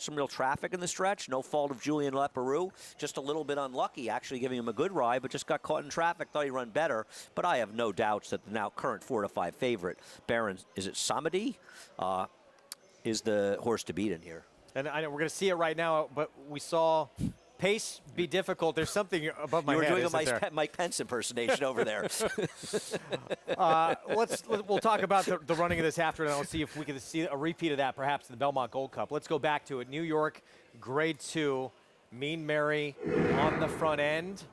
some real traffic in the stretch. No fault of Julian Leparoux. Just a little bit unlucky, actually giving him a good ride, but just got caught in traffic. Thought he'd run better. But I have no doubts that the now current 4-5 favorite, Baron, is it Samedi, is the horse to beat in here. And I know we're going to see it right now, but we saw pace be difficult. There's something above my head. You were doing a Mike Pence impersonation over there. We'll talk about the running of this after, and I'll see if we can see a repeat of that perhaps in the Belmont Gold Cup. Let's go back to it. New York, Grade 2, Mean Mary on the front end,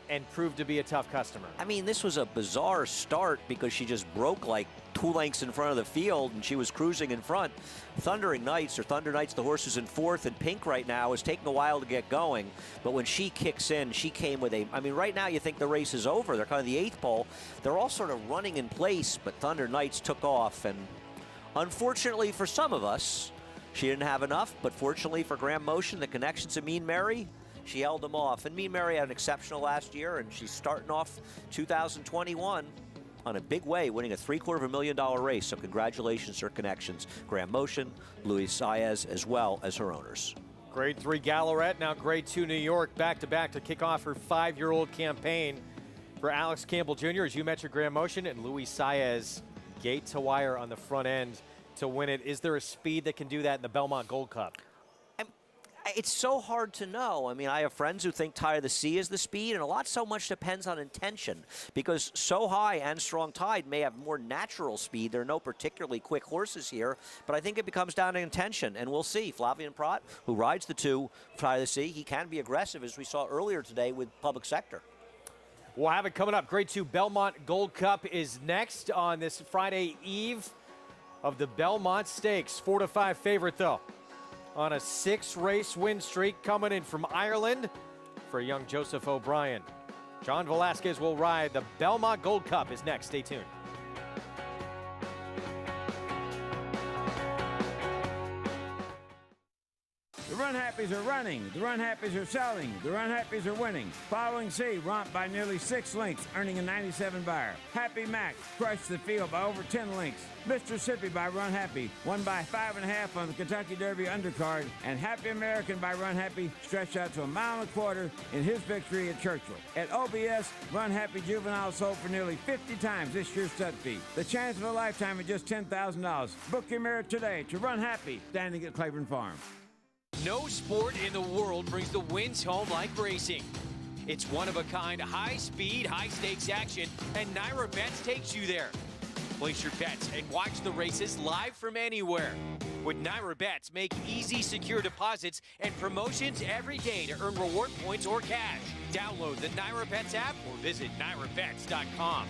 and proved to be a tough customer. I mean, this was a bizarre start because she just broke like 2 lengths in front of the field, and she was cruising in front. Thunder Knights, the horse who's in 4th, and Pink right now is taking a while to get going. But when she kicks in, she came with I mean, right now you think the race is over. They're kind of the 8th pole. They're all sort of running in place, but Thunder Knights took off. And unfortunately for some of us, she didn't have enough. But fortunately for Graham Motion, the connections to Mean Mary, she held them off. And Mean Mary had an exceptional last year, and she's starting off 2021 on a big way, winning a $750,000 race. So congratulations to her connections. Graham Motion, Luis Saez, as well as her owners. Grade 3 Gallarette, now Grade 2 New York, back-to-back to kick off her 5-year-old campaign for Alex Campbell Jr. As you mentioned, Graham Motion and Luis Saez, gate to wire on the front end to win it. Is there a speed that can do that in the Belmont Gold Cup? It's so hard to know. I mean, I have friends who think Tide of the Sea is the speed, and a lot so much depends on intention, because So High and Strong Tide may have more natural speed. There are no particularly quick horses here, but I think it becomes down to intention, and we'll see. Flavien Prat, who rides the 2 Tide of the Sea, he can be aggressive, as we saw earlier today with Public Sector. We'll have it coming up. Grade 2 Belmont Gold Cup is next on this Friday eve of the Belmont Stakes. 4-5 favorite, though, on a 6-race win streak coming in from Ireland for young Joseph O'Brien. John Velasquez will ride. The Belmont Gold Cup is next. Stay tuned. The Run Happies are running. The Run Happies are selling. The Run Happies are winning. Following C, romped by nearly 6 lengths, earning a 97 buyer. Happy Mac crushed the field by over 10 lengths. Mississippi by Run Happy won by 5.5 on the Kentucky Derby undercard. And Happy American by Run Happy stretched out to 1.25 miles in his victory at Churchill. At OBS, Run Happy Juvenile sold for nearly 50 times this year's stud fee. The chance of a lifetime at just $10,000. Book your merit today to Run Happy, standing at Claiborne Farm. No sport in the world brings the wins home like racing. It's one-of-a-kind, high-speed, high-stakes action, and Naira Bets takes you there. Place your bets and watch the races live from anywhere. With Naira Bets, make easy, secure deposits and promotions every day to earn reward points or cash. Download the Naira Bets app or visit nairabets.com.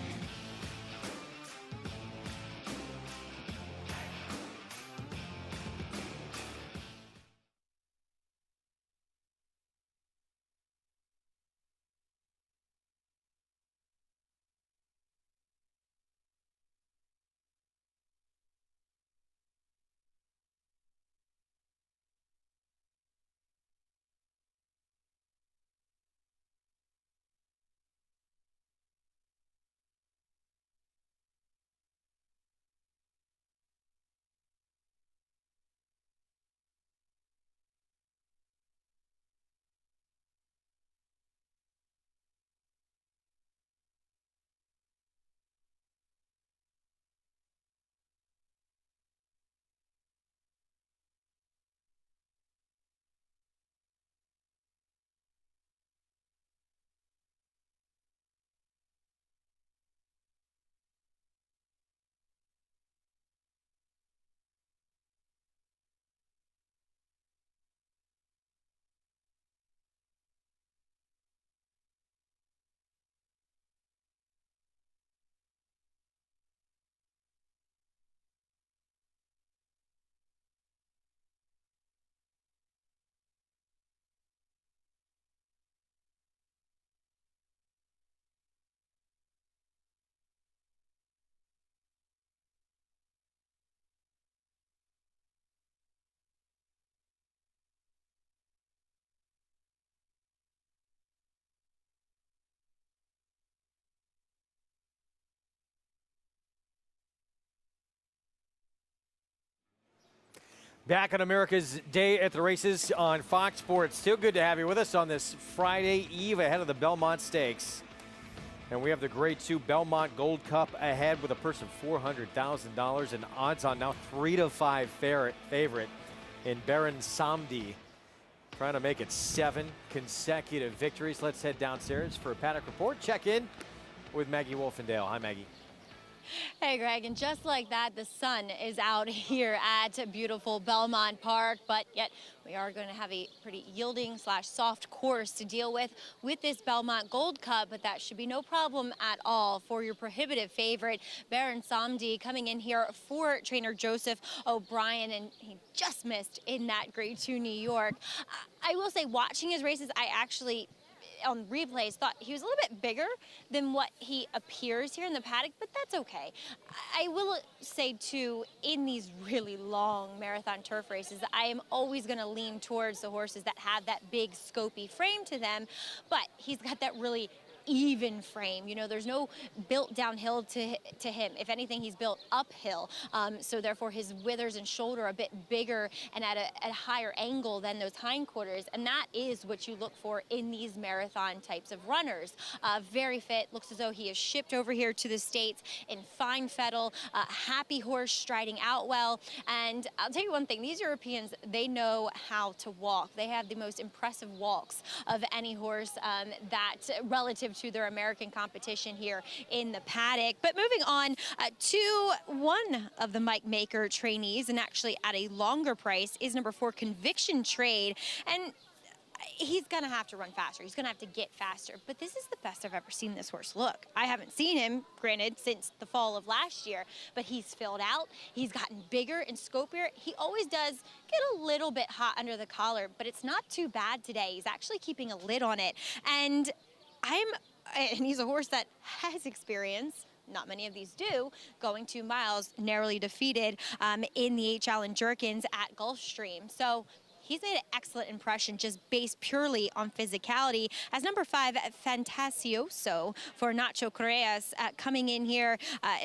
Back on America's Day at the Races on Fox Sports. Still good to have you with us on this Friday eve ahead of the Belmont Stakes. And we have the Grade 2 Belmont Gold Cup ahead with a purse of $400,000 and odds on now 3-5 favorite in Baron Samdi. Trying to make it 7 consecutive victories. Let's head downstairs for a Paddock report. Check in with Maggie Wolfendale. Hi, Maggie. Hey, Greg, and just like that, the sun is out here at beautiful Belmont Park, but yet we are going to have a pretty yielding / soft course to deal with this Belmont Gold Cup, but that should be no problem at all for your prohibitive favorite, Baron Samdi, coming in here for trainer Joseph O'Brien, and he just missed in that Grade 2 New York. I will say, watching his races, I actually on replays thought he was a little bit bigger than what he appears here in the paddock, but that's okay. I will say too, in these really long marathon turf races, I am always going to lean towards the horses that have that big scopy frame to them, but he's got that really even frame. You know, there's no built downhill to him. If anything, he's built uphill. So therefore his withers and shoulder are a bit bigger and at a higher angle than those hindquarters. And that is what you look for in these marathon types of runners. Very fit, looks as though he is shipped over here to the States in fine fettle, happy horse, striding out well. And I'll tell you one thing, these Europeans, they know how to walk. They have the most impressive walks of any horse that relative to their American competition here in the paddock. But moving on to one of the Mike Maker trainees, and actually at a longer price, is number 4 Conviction Trade. And he's going to have to run faster. He's going to have to get faster. But this is the best I've ever seen this horse look. I haven't seen him, granted, since the fall of last year, but he's filled out. He's gotten bigger and scopier. He always does get a little bit hot under the collar, but it's not too bad today. He's actually keeping a lid on it. And he's a horse that has experience. Not many of these do, going 2 miles, narrowly defeated in the H. Allen Jerkins at Gulfstream. So he's made an excellent impression just based purely on physicality. As number 5, Fantasioso for Nacho Correas, coming in here,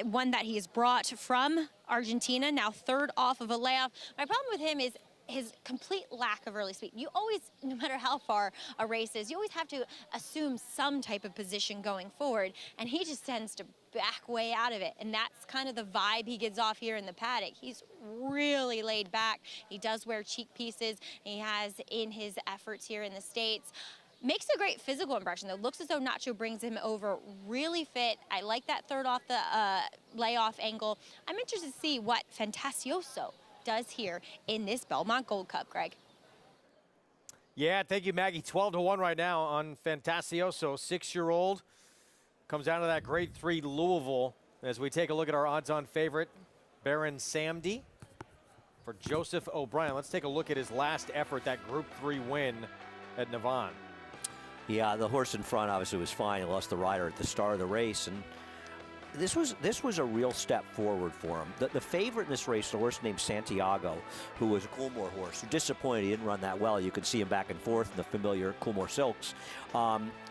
one that he has brought from Argentina, now 3rd off of a layoff. My problem with him is his complete lack of early speed. You always, no matter how far a race is, you always have to assume some type of position going forward, and he just tends to back way out of it, and that's kind of the vibe he gives off here in the paddock. He's really laid back. He does wear cheek pieces. He has in his efforts here in the States. Makes a great physical impression, though. Looks as though Nacho brings him over really fit. I like that 3rd off the layoff angle. I'm interested to see what Fantasioso does here in this Belmont Gold Cup, Greg. Yeah, thank you, Maggie. 12-1 right now on Fantasioso, 6-year-old. Comes down to that Grade 3 Louisville as we take a look at our odds-on favorite, Baron Samdi for Joseph O'Brien. Let's take a look at his last effort, that Group 3 win at Navon. Yeah, the horse in front obviously was fine. He lost the rider at the start of the race, and this was a real step forward for him. The favorite in this race, a horse named Santiago, who was a Coolmore horse, who disappointed. He didn't run that well. You could see him back and forth in the familiar Coolmore Silks.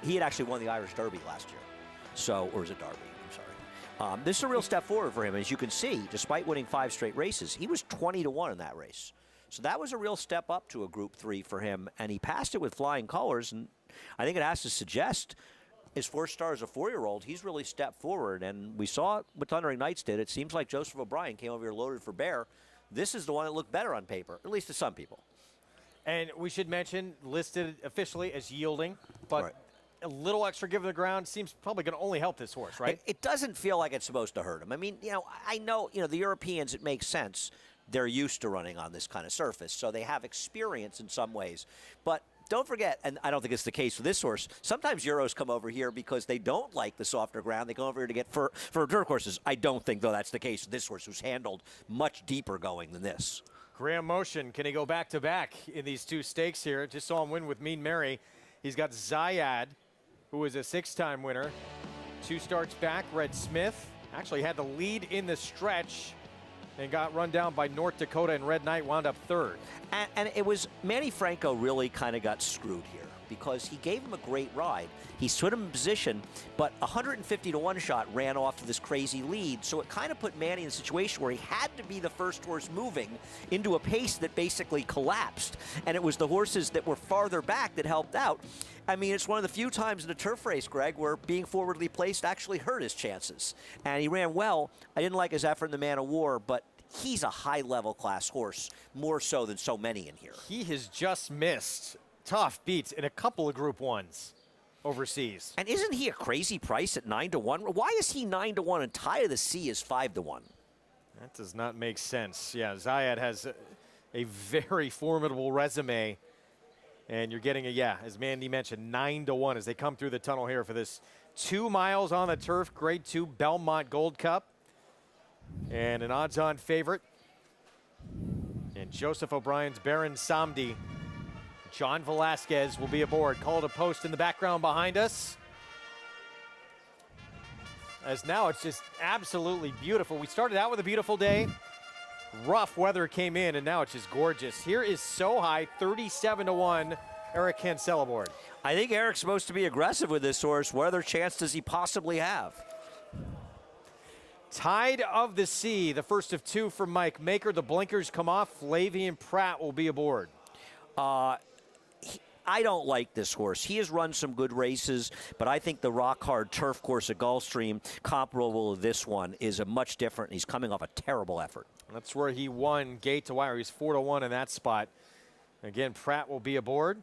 He had actually won the Irish Derby last year. So, or is it Derby? I'm sorry. This is a real step forward for him. As you can see, despite winning 5 straight races, he was 20-1 in that race. So that was a real step up to a Group 3 for him, and he passed it with flying colors. And I think it has to suggest his 4-star as a 4-year-old, he's really stepped forward. And we saw what Thundering Knights did. It seems like Joseph O'Brien came over here loaded for bear. This is the one that looked better on paper, at least to some people. And we should mention, listed officially as yielding, but right. A little extra give to the ground seems probably going to only help this horse, right? It doesn't feel like it's supposed to hurt him. I mean, I know, the Europeans, it makes sense. They're used to running on this kind of surface, so they have experience in some ways. But don't forget, and I don't think it's the case for this horse, sometimes Euros come over here because they don't like the softer ground. They come over here to get for dirt horses. I don't think, though, that's the case with this horse, who's handled much deeper going than this. Graham Motion, can he go back-to-back in these 2 stakes here? Just saw him win with Mean Mary. He's got Zayad, who is a 6-time winner. 2 starts back, Red Smith. Actually had the lead in the stretch and got run down by North Dakota, and Red Knight wound up 3rd. And it was, Manny Franco really kind of got screwed here. because he gave him a great ride. He stood him in position, but 150-to-1 shot ran off to this crazy lead, so it kind of put Manny in a situation where he had to be the first horse moving into a pace that basically collapsed, and it was the horses that were farther back that helped out. I mean, it's one of the few times in a turf race, Greg, where being forwardly placed actually hurt his chances. And he ran well. I didn't like his effort in the Man of War, but he's a high-level class horse, more so than so many in here. He has just missed tough beats in a couple of Group 1s overseas. And isn't he a crazy price at 9-to-1? Why is he 9-to-1 and Tie of the Sea is 5-to-1? That does not make sense. Yeah, Zayed has a very formidable resume. And you're getting as Mandy mentioned, 9-to-1 as they come through the tunnel here for this 2 miles on the turf, Grade 2 Belmont Gold Cup. And an odds-on favorite. And Joseph O'Brien's Baron Samdi. John Velasquez will be aboard. Called a post in the background behind us. As now it's just absolutely beautiful. We started out with a beautiful day. Rough weather came in, and now it's just gorgeous. Here is So High, 37-to-1, Eric Cancel aboard. I think Eric's supposed to be aggressive with this horse. What other chance does he possibly have? Tide of the Sea, the first of 2 from Mike Maker. The blinkers come off. Flavian Pratt will be aboard. I don't like this horse. He has run some good races, but I think the rock-hard turf course at Gulfstream, comparable to this one, is a much different. He's coming off a terrible effort. That's where he won Gate to Wire. He's 4-to-1 in that spot. Again, Pratt will be aboard.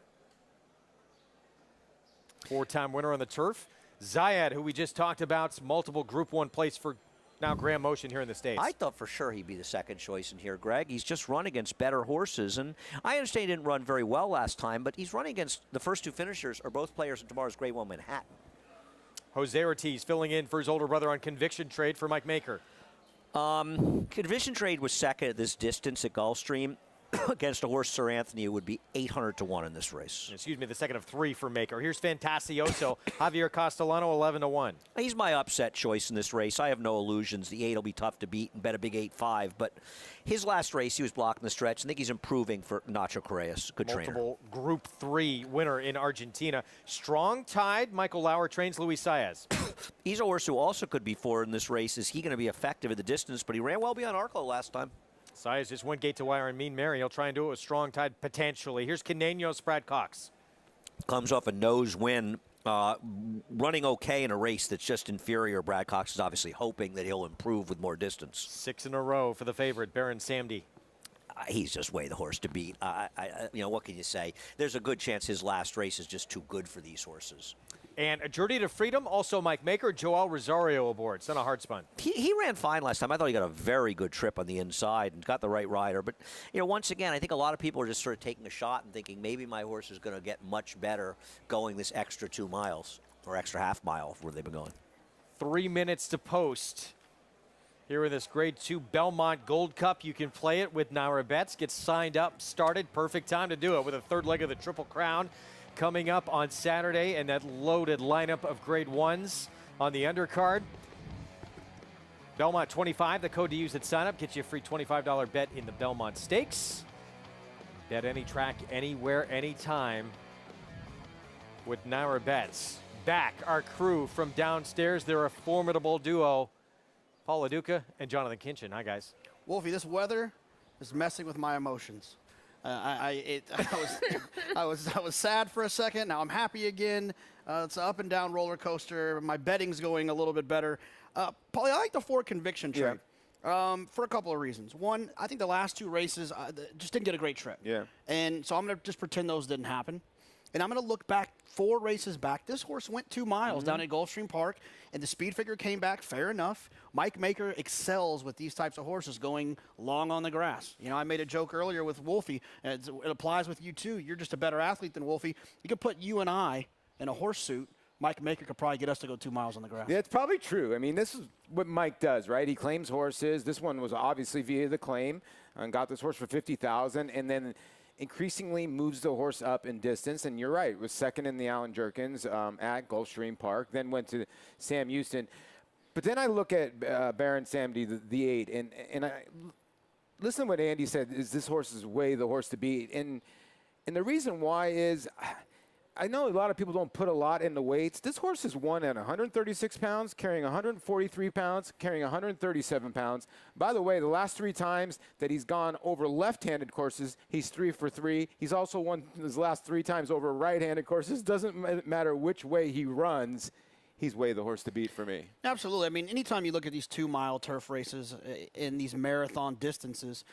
4-time winner on the turf. Zayed, who we just talked about, multiple Group 1 place for now Graham Motion here in the States. I thought for sure he'd be the second choice in here, Greg. He's just run against better horses, and I understand he didn't run very well last time, but he's running against the first 2 finishers are both players in tomorrow's Grade 1 Manhattan. Jose Ortiz filling in for his older brother on Conviction Trade for Mike Maker. Conviction Trade was second at this distance at Gulfstream. Against a horse, Sir Anthony, it would be 800-to-1 in this race. Excuse me, the second of 3 for Maker. Here's Fantasioso, Javier Castellano, 11-to-1. He's my upset choice in this race. I have no illusions. The 8 will be tough to beat and bet a big 8-5. But his last race, he was blocking the stretch. I think he's improving for Nacho Correas. Good trainer. Multiple Group 3 winner in Argentina. Strong Tide, Michael Lauer trains Luis Saez. He's a horse who also could be forward in this race. Is he going to be effective at the distance? But he ran well beyond Arco last time. Saez just went Gate to Wire and Mean Mary. He'll try and do it with Strong Tide potentially. Here's Caneno Brad Cox. Comes off a nose win, running okay in a race that's just inferior. Brad Cox is obviously hoping that he'll improve with more distance. 6 in a row for the favorite, Baron Samdi. He's just way the horse to beat. You know, what can you say? There's a good chance his last race is just too good for these horses. And a Journey to Freedom, also Mike Maker, Joel Rosario aboard. Son of Hardspun. He ran fine last time. I thought he got a very good trip on the inside and got the right rider. But, you know, once again, I think a lot of people are just sort of taking a shot and thinking maybe my horse is going to get much better going this extra 2 miles or extra half mile where they've been going. 3 minutes to post. Here in this Grade 2 Belmont Gold Cup, you can play it with Naira Bets. Get signed up, started. Perfect time to do it with a 3rd leg of the Triple Crown coming up on Saturday, and that loaded lineup of Grade 1s on the undercard. Belmont 25, the code to use at sign-up, gets you a free $25 bet in the Belmont Stakes. Bet any track, anywhere, anytime with Naira Bets. Back, our crew from downstairs. They're a formidable duo. Paul LaDuca and Jonathan Kinchin. Hi, guys. Wolfie, this weather is messing with my emotions. I was sad for a second. Now I'm happy again. It's an up and down roller coaster. My betting's going a little bit better. Paulie, I like the 4 Conviction Trade for a couple of reasons. One, I think the last 2 races just didn't get a great trip. Yeah. And so I'm going to just pretend those didn't happen. And I'm going to look back 4 races back. This horse went 2 miles down at Gulfstream Park, and the speed figure came back fair enough. Mike Maker excels with these types of horses going long on the grass. You know, I made a joke earlier with Wolfie, and it applies with you too. You're just a better athlete than Wolfie. You could put you and I in a horse suit. Mike Maker could probably get us to go 2 miles on the grass. Yeah, it's probably true. I mean, this is what Mike does, right? He claims horses. This one was obviously via the claim and got this horse for $50,000, and then increasingly moves the horse up in distance. And you're right, was second in the Allen Jerkins at Gulfstream Park, then went to Sam Houston. But then I look at Baron Samdi, the 8, and I listen to what Andy said, is this horse is way the horse to beat. And the reason why is I know a lot of people don't put a lot in the weights. This horse has won at 136 pounds, carrying 143 pounds, carrying 137 pounds. By the way, the last 3 times that he's gone over left-handed courses, he's 3 for 3. He's also won his last 3 times over right-handed courses. Doesn't matter which way he runs. He's way the horse to beat for me. Absolutely. I mean, anytime you look at these 2-mile turf races in these marathon distances,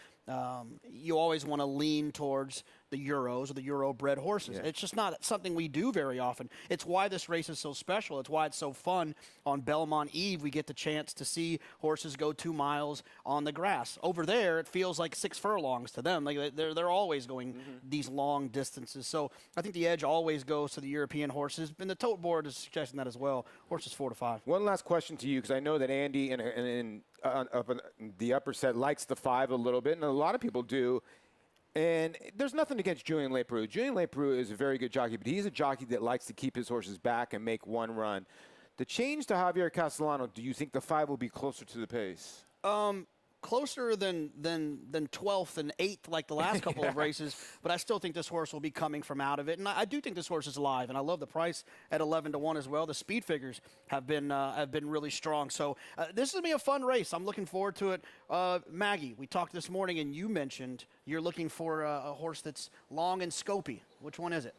you always want to lean towards the Euros or the Euro-bred horses. Yeah. It's just not something we do very often. It's why this race is so special. It's why it's so fun. On Belmont Eve, we get the chance to see horses go 2 miles on the grass. Over there, it feels like 6 furlongs to them. Like they're always going these long distances. So I think the edge always goes to the European horses, and the tote board is suggesting that as well. Horses 4 to 5. One last question to you, because I know that Andy in the upper set likes the 5 a little bit, and a lot of people do. And there's nothing against Julien Leparoux. Julien Leparoux is a very good jockey, but he's a jockey that likes to keep his horses back and make one run. The change to Javier Castellano, do you think the 5 will be closer to the pace? Closer than 12th and 8th like the last couple of races, but I still think this horse will be coming from out of it. And I do think this horse is live, and I love the price at 11 to 1 as well. The speed figures have been really strong. So this is going to be a fun race. I'm looking forward to it. Maggie, we talked this morning, and you mentioned you're looking for a horse that's long and scopy. Which one is it?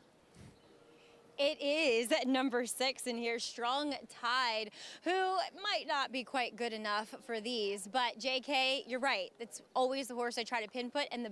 It is number 6 in here, Strong Tide, who might not be quite good enough for these. But JK, you're right. It's always the horse I try to pinpoint, and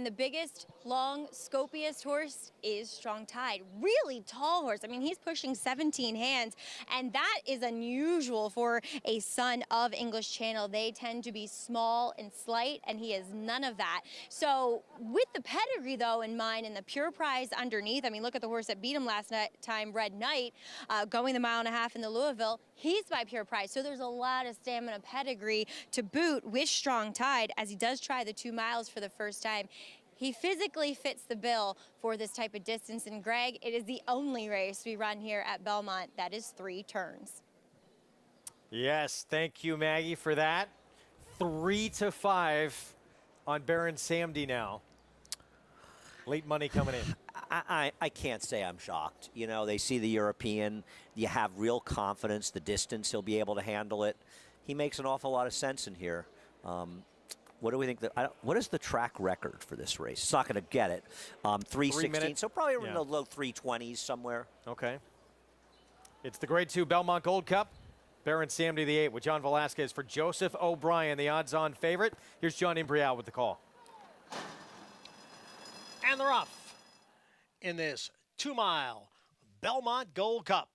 the biggest, long, scopiest horse is Strong Tide. Really tall horse. I mean, he's pushing 17 hands, and that is unusual for a son of English Channel. They tend to be small and slight, and he is none of that. So with the pedigree, though, in mind, and the pure prize underneath, I mean, look at the horse that beat him last time, Red Knight, going the 1.5 miles in the Louisville. He's by pure prize. So there's a lot of stamina pedigree to boot with Strong Tide, as he does try the 2 miles for the first time. He physically fits the bill for this type of distance. And Greg, it is the only race we run here at Belmont that is 3 turns. Yes, thank you, Maggie, for that. 3 to 5 on Baron Samdi now. Late money coming in. I can't say I'm shocked. You know, they see the European. You have real confidence, the distance, he'll be able to handle it. He makes an awful lot of sense in here. What do we think? What is the track record for this race? It's not going to get it. 3:16, so probably in the low 3:20s somewhere. Okay. It's the Grade 2 Belmont Gold Cup. Baron Samdi the 8 with John Velasquez for Joseph O'Brien, the odds-on favorite. Here's John Imbrial with the call. And they're off in this 2-mile Belmont Gold Cup.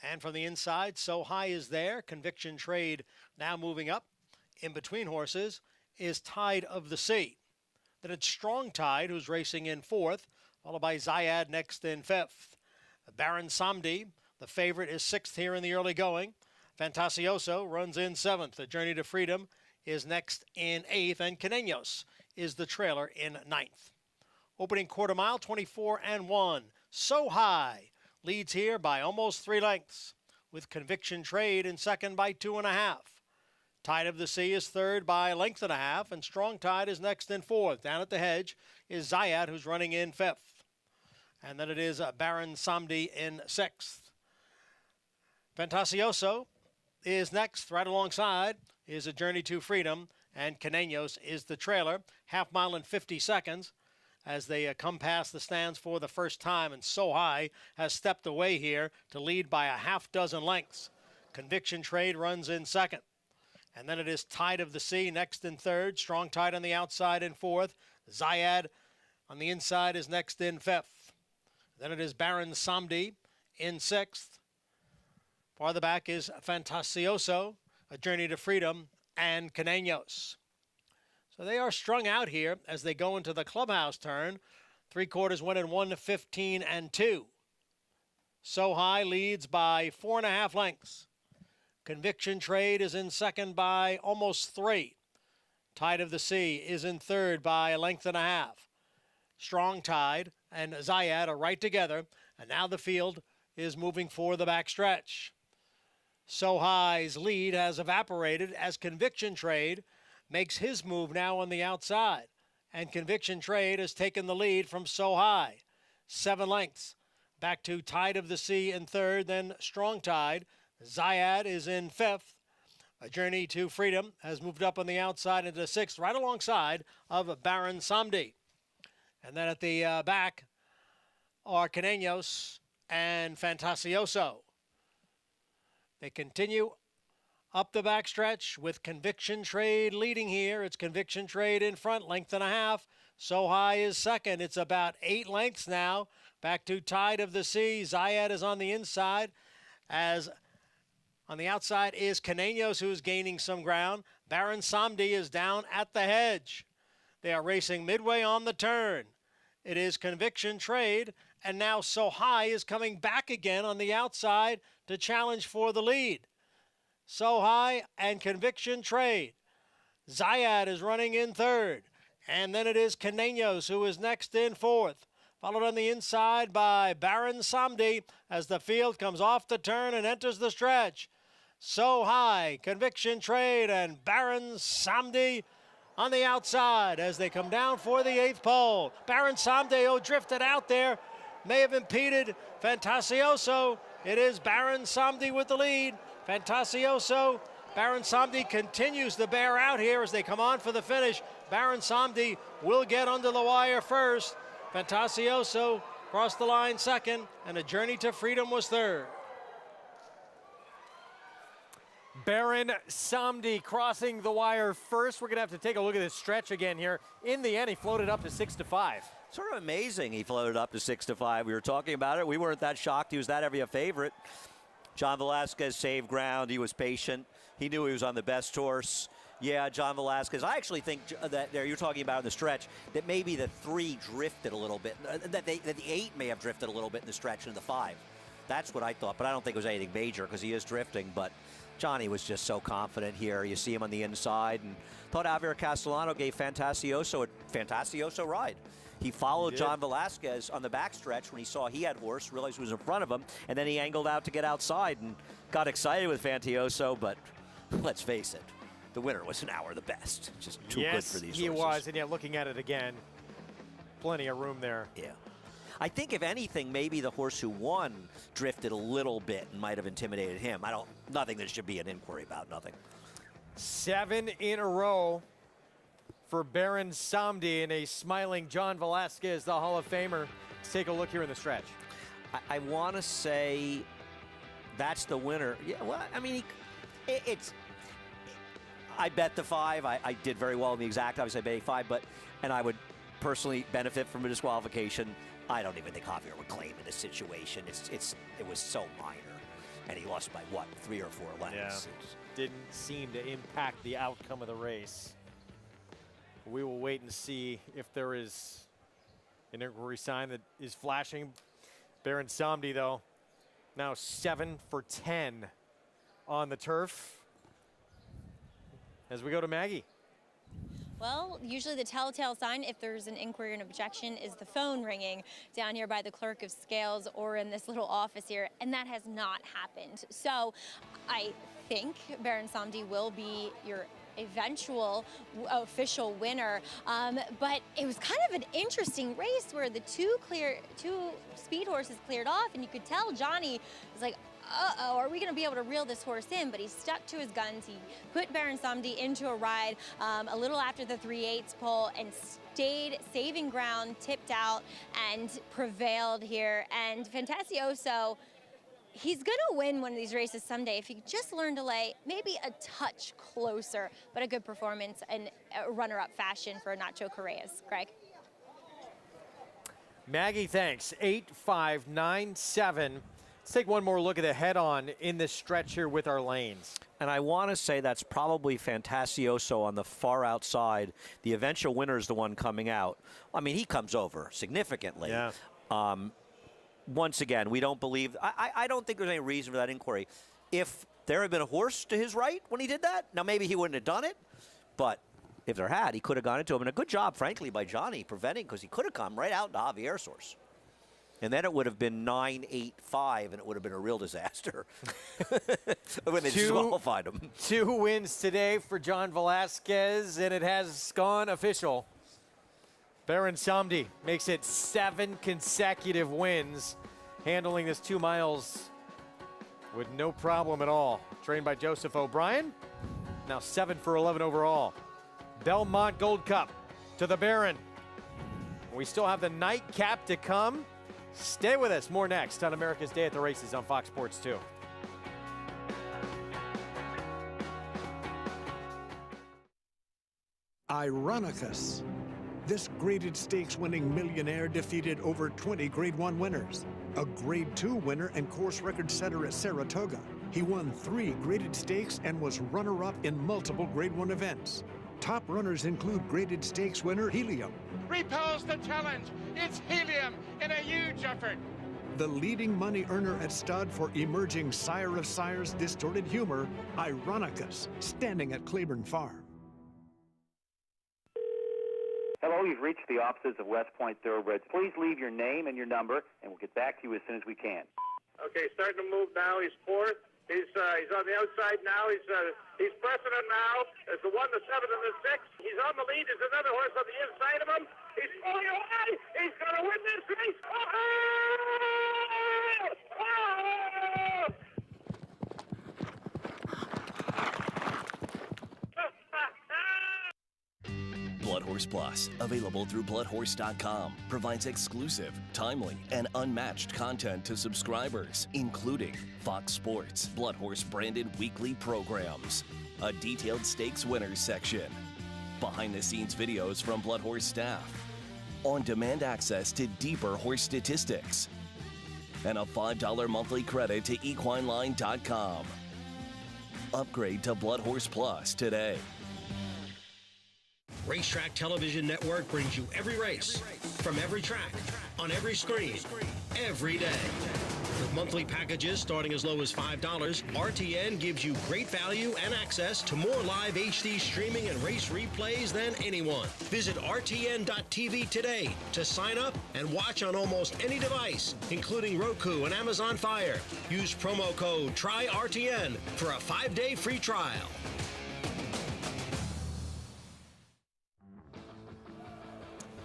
And from the inside, So High is there. Conviction Trade now moving up. In between horses is Tide of the Sea. Then it's Strong Tide, who's racing in 4th, followed by Zayad next in 5th. Baron Samdi, the favorite, is 6th here in the early going. Fantasioso runs in 7th. The Journey to Freedom is next in 8th, and Caneños is the trailer in 9th. Opening quarter mile, 24 and 1. So High leads here by almost 3 lengths, with Conviction Trade in 2nd by 2.5. Tide of the Sea is 3rd by 1.5 lengths, and Strong Tide is next in 4th. Down at the hedge is Zayat, who's running in 5th. And then it is Baron Samdi in 6th. Fantasioso is next. Right alongside is A Journey to Freedom, and Caneños is the trailer. 1/2 mile in 50 seconds. As they come past the stands for the first time, and So High has stepped away here to lead by 6 lengths. Conviction Trade runs in 2nd. And then it is Tide of the Sea next in 3rd. Strong Tide on the outside in 4th. Zayad on the inside is next in 5th. Then it is Baron Samdi in 6th. Farther back is Fantasioso, A Journey to Freedom, and Caneños. So they are strung out here as they go into the clubhouse turn. 3/4 went in 1:15 and 2. So High leads by 4.5 lengths. Conviction Trade is in 2nd by almost 3. Tide of the Sea is in 3rd by 1.5 lengths. Strong Tide and Zayad are right together, and now the field is moving for the backstretch. So High's lead has evaporated as Conviction Trade makes his move now on the outside, and Conviction Trade has taken the lead from So High. 7 lengths. Back to Tide of the Sea in third, then Strong Tide. Zayad is in fifth. A Journey to Freedom has moved up on the outside into sixth, right alongside of Baron Samdi. And then at the back are Caneños and Fantasioso. They continue up the backstretch with Conviction Trade leading here. It's Conviction Trade in front, length and a half. So High is second. It's about 8 lengths now. Back to Tide of the Sea. Zayad is on the inside, as on the outside is Caneños, who is gaining some ground. Baron Samdi is down at the hedge. They are racing midway on the turn. It is Conviction Trade, and now So High is coming back again on the outside to challenge for the lead. So High and Conviction Trade. Zayad is running in third, and then it is Caneños, who is next in fourth. Followed on the inside by Baron Samdi as the field comes off the turn and enters the stretch. So High, Conviction Trade, and Baron Samdi on the outside as they come down for the 8th pole. Baron Samdi drifted out there, may have impeded Fantasioso. It is Baron Samdi with the lead. Fantasioso, Baron Samdi continues to bear out here as they come on for the finish. Baron Samdi will get under the wire first. Fantasioso crossed the line second, and A Journey to Freedom was third. Baron Samdi crossing the wire first. We're going to have to take a look at this stretch again here. In the end, he floated up to 6-5. Sort of amazing he floated up to 6-5. We were talking about it. We weren't that shocked he was that heavy a favorite. John Velasquez saved ground. He was patient. He knew he was on the best horse. Yeah, John Velasquez. I actually think that there you're talking about in the stretch that maybe the 3 drifted a little bit. That the 8 may have drifted a little bit in the stretch and the 5. That's what I thought, but I don't think it was anything major because he is drifting. But Johnny was just so confident here. You see him on the inside, and thought Javier Castellano gave Fantasioso a Fantasioso ride. He followed John Velasquez on the backstretch when he saw he had horse, realized he was in front of him, and then he angled out to get outside and got excited with Fantasioso. But let's face it, the winner was an hour the best. Just too good for these horses. Yes, he was, and yet looking at it again, plenty of room there. Yeah. I think, if anything, maybe the horse who won drifted a little bit and might have intimidated him. Nothing that should be an inquiry about, nothing. 7 in a row for Baron Samdi and a smiling John Velasquez, the Hall of Famer. Let's take a look here in the stretch. I want to say that's the winner. Yeah, well, I mean, I bet the 5. I did very well in the exact. Obviously, I bet 5, and I would personally benefit from a disqualification. I don't even think Javier would claim in this situation. It was so minor, and he lost by what, 3 or 4 lengths. Yeah. Didn't seem to impact the outcome of the race. We will wait and see if there is an inquiry sign that is flashing. Baron Samdi, though, now 7 for 10 on the turf. As we go to Maggie. Well, usually the telltale sign, if there's an inquiry or an objection, is the phone ringing down here by the clerk of scales or in this little office here, and that has not happened. So I think Baron Samdi will be your eventual official winner, but it was kind of an interesting race where the two speed horses cleared off, and you could tell Johnny was like, uh-oh, are we going to be able to reel this horse in? But he stuck to his guns. He put Baron Samdi into a ride a little after the 3/8 pole and stayed saving ground, tipped out, and prevailed here. And Fantasioso, he's going to win one of these races someday if he just learned to lay maybe a touch closer, but a good performance and a runner-up fashion for Nacho Correa's. Greg? Maggie, thanks. 8-5-9-7. Let's take one more look at the head-on in this stretch here with our lanes. And I want to say that's probably Fantasioso on the far outside. The eventual winner is the one coming out. I mean, he comes over significantly. Yeah. Once again, we don't believe. I don't think there's any reason for that inquiry. If there had been a horse to his right when he did that, now maybe he wouldn't have done it. But if there had, he could have gone into him. And a good job, frankly, by Johnny preventing, because he could have come right out into Javier's horse. And then it would have been 9-8-5, and it would have been a real disaster when they disqualified him. 2 wins today for John Velasquez, and it has gone official. Baron Samdi makes it 7 consecutive wins, handling this 2 miles with no problem at all. Trained by Joseph O'Brien, now 7 for 11 overall. Belmont Gold Cup to the Baron. We still have the Nightcap to come. Stay with us. More next on America's Day at the Races on Fox Sports 2. Ironicus. This graded stakes winning millionaire defeated over 20 Grade 1 winners. A Grade 2 winner and course record setter at Saratoga. He won 3 graded stakes and was runner-up in multiple Grade 1 events. Top runners include graded stakes winner Helium. Repels the challenge. It's Helium in a huge effort. The leading money earner at stud for emerging Sire of Sires distorted humor, Ironicus, standing at Claiborne Farm. Hello, you've reached the offices of West Point Thoroughbreds. Please leave your name and your number, and we'll get back to you as soon as we can. Okay, starting to move now. He's fourth. He's on the outside now. He's pressing it now. There's the 1, the 7, and the 6. He's on the lead. There's another horse on the inside of him. He's pulling away. He's going to win this race. Oh! Oh! Blood Horse Plus, available through bloodhorse.com, provides exclusive, timely, and unmatched content to subscribers, including Fox Sports, Blood Horse branded weekly programs, a detailed stakes winners section, behind-the-scenes videos from Blood Horse staff, on-demand access to deeper horse statistics, and a $5 monthly credit to equineline.com. Upgrade to Blood Horse Plus today. Racetrack Television Network brings you every race, from every track, on every screen, every day. With monthly packages starting as low as $5, RTN gives you great value and access to more live HD streaming and race replays than anyone. Visit RTN.tv today to sign up and watch on almost any device, including Roku and Amazon Fire. Use promo code TRYRTN for a 5-day free trial.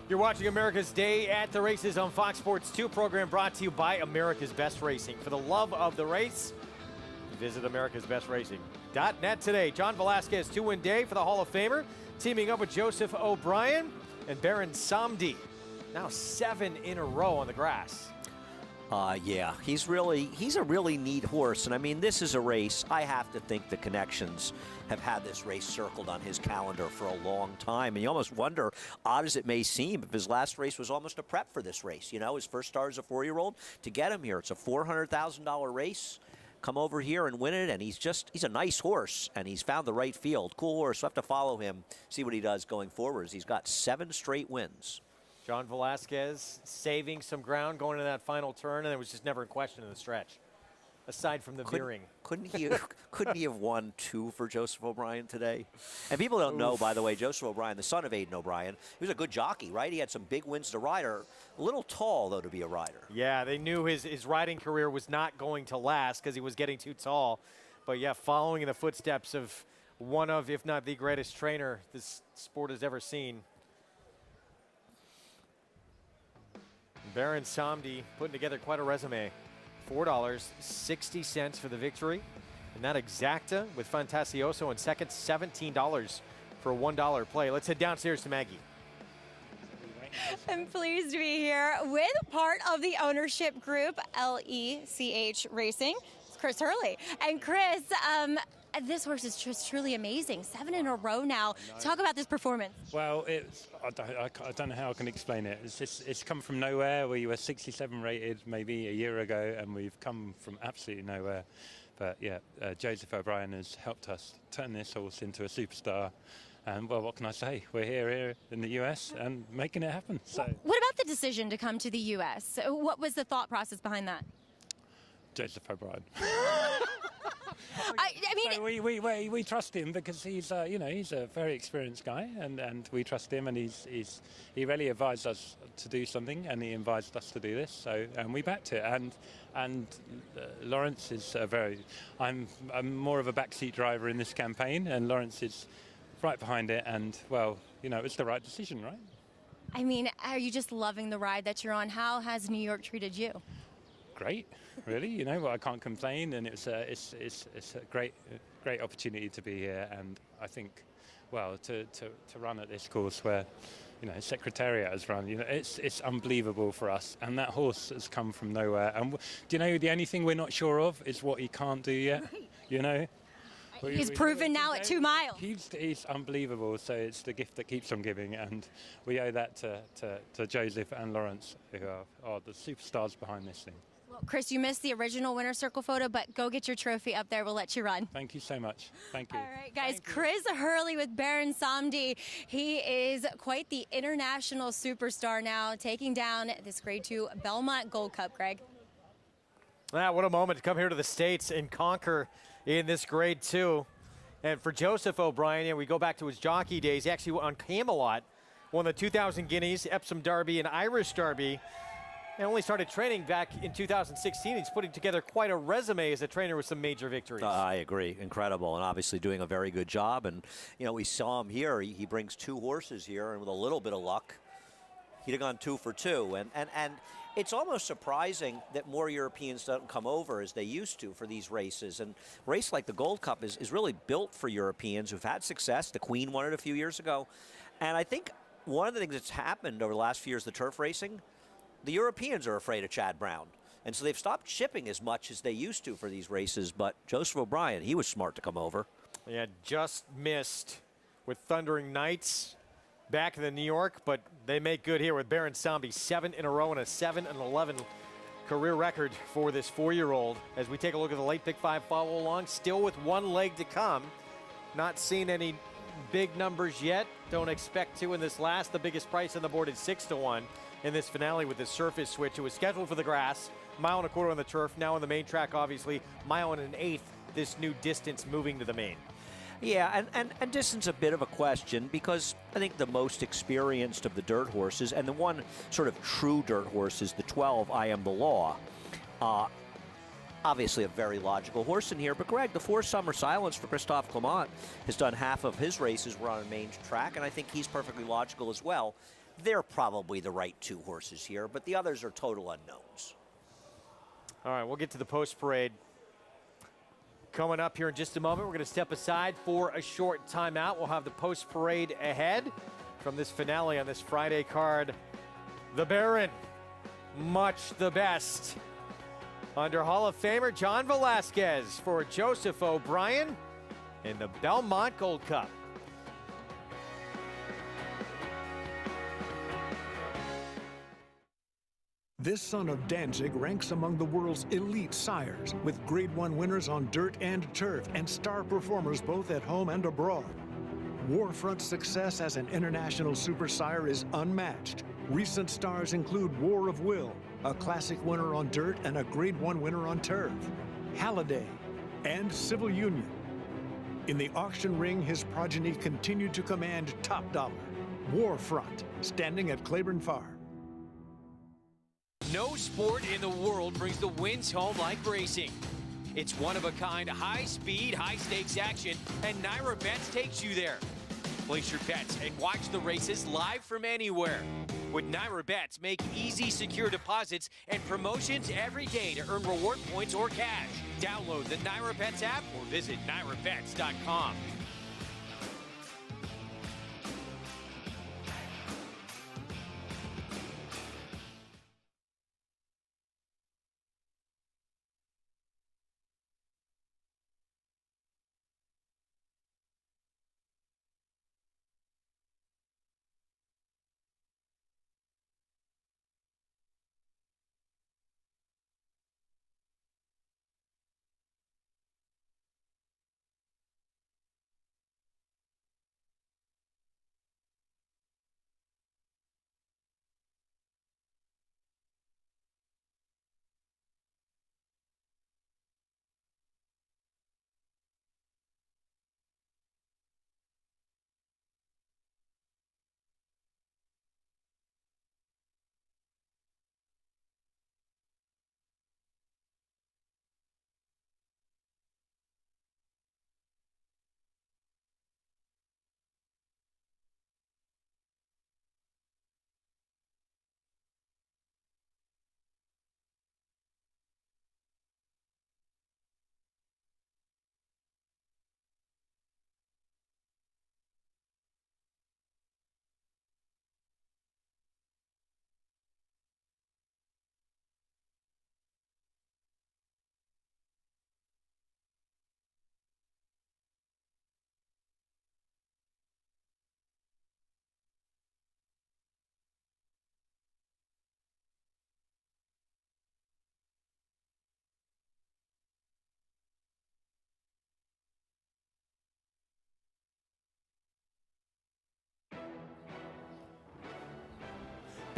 You're watching America's Day at the Races on Fox Sports 2, program brought to you by America's Best Racing. For the love of the race, visit americasbestracing.net today. John Velasquez, 2-win day for the Hall of Famer, teaming up with Joseph O'Brien and Baron Samdi. Now 7 in a row on the grass. Yeah, he's a really neat horse. And I mean, this is a race. I have to think the Connections have had this race circled on his calendar for a long time. And you almost wonder, odd as it may seem, if his last race was almost a prep for this race. You know, his first start as a 4-year-old, to get him here. It's a $400,000 race. Come over here and win it. And he's a nice horse. And he's found the right field. Cool horse. We'll have to follow him, see what he does going forward. He's got 7 straight wins. John Velasquez saving some ground going into that final turn, and it was just never in question in the stretch, aside from the veering. Couldn't he have won 2 for Joseph O'Brien today? And people don't know, by the way, Joseph O'Brien, the son of Aidan O'Brien, he was a good jockey, right? He had some big wins to ride. A little tall, though, to be a rider. Yeah, they knew his riding career was not going to last because he was getting too tall. But, yeah, following in the footsteps of one of, if not the greatest trainer this sport has ever seen. Baron Samdi putting together quite a resume. $4.60 for the victory. And that exacta with Fantasioso in second, $17 for a $1 play. Let's head downstairs to Maggie. I'm pleased to be here with part of the ownership group, LECH Racing. It's Chris Hurley. And Chris, this horse is just truly amazing. 7 in a row now. Talk about this performance. Well, I don't know how I can explain it. It's come from nowhere. We were 67 rated maybe a year ago, and we've come from absolutely nowhere. But yeah, Joseph O'Brien has helped us turn this horse into a superstar. And well, what can I say? We're here in the US and making it happen. So, what about the decision to come to the US? What was the thought process behind that? Joseph O'Brien. I mean, so we trust him because he's he's a very experienced guy, and we trust him, and he really advised us to do something, and he advised us to do this. So and we backed it, and Lawrence is I'm more of a backseat driver in this campaign, and Lawrence is right behind it, and well, it's the right decision, right? I mean, are you just loving the ride that you're on? How has New York treated you? Great, really. You know, well, I can't complain, and it's a great opportunity to be here. And I think, well, to run at this course where, you know, Secretariat has run, you know, it's unbelievable for us. And that horse has come from nowhere. And do you know, the only thing we're not sure of is what he can't do yet. Right. You know. He's proven now at 2 miles. He's unbelievable, so it's the gift that keeps on giving, and we owe that to Joseph and Lawrence, who are the superstars behind this thing. Well, Chris, you missed the original winner circle photo, but go get your trophy up there. We'll let you run. Thank you so much. Thank you. All right, guys. Chris Hurley with Baron Samdi. He is quite the international superstar now, taking down this Grade 2 Belmont Gold Cup, Greg. What a moment to come here to the States and conquer in this Grade 2. And for Joseph O'Brien, we go back to his jockey days. He actually on Camelot, won the 2000 Guineas, Epsom Derby, and Irish Derby. And only started training back in 2016. He's putting together quite a resume as a trainer with some major victories. I agree. Incredible. And obviously doing a very good job. And, you know, we saw him here. He brings 2 horses here, and with a little bit of luck, he'd have gone 2 for 2. And it's almost surprising that more Europeans don't come over as they used to for these races. And a race like the Gold Cup is really built for Europeans who've had success. The Queen won it a few years ago. And I think one of the things that's happened over the last few years, the turf racing, the Europeans are afraid of Chad Brown. And so they've stopped shipping as much as they used to for these races. But Joseph O'Brien, he was smart to come over. Yeah, just missed with Thundering Knights back in the New York, but they make good here with Baron Sambi. 7 in a row and a 7-11 career record for this 4-year-old. As we take a look at the late pick 5 follow along, still with 1 leg to come. Not seen any big numbers yet. Don't expect to in this last. The biggest price on the board is 6-1 in this finale with the surface switch. It was scheduled for the grass, 1.25 miles on the turf. Now on the main track, obviously, 1 1/8. This new distance moving to the main. Yeah, and distance a bit of a question, because I think the most experienced of the dirt horses, and the one sort of true dirt horse, is the 12, I Am the Law. Obviously a very logical horse in here, but Greg, the 4 Summer Silence for Christophe Clement has done half of his races were on a main track, and I think he's perfectly logical as well. They're probably the right 2 horses here, but the others are total unknowns. All right, we'll get to the post parade coming up here in just a moment. We're going to step aside for a short timeout. We'll have the post parade ahead from this finale on this Friday card. The Baron, much the best. Under Hall of Famer John Velasquez for Joseph O'Brien in the Belmont Gold Cup. This son of Danzig ranks among the world's elite sires, with Grade 1 winners on dirt and turf and star performers both at home and abroad. Warfront's success as an international super sire is unmatched. Recent stars include War of Will, a classic winner on dirt and a Grade 1 winner on turf, Halliday, and Civil Union. In the auction ring, his progeny continued to command top dollar. Warfront, standing at Claiborne Farm. No sport in the world brings the wins home like racing. It's one-of-a-kind, high-speed, high-stakes action, and Naira Bets takes you there. Place your bets and watch the races live from anywhere. With Naira Bets, make easy, secure deposits and promotions every day to earn reward points or cash. Download the Naira Bets app or visit NairaBets.com.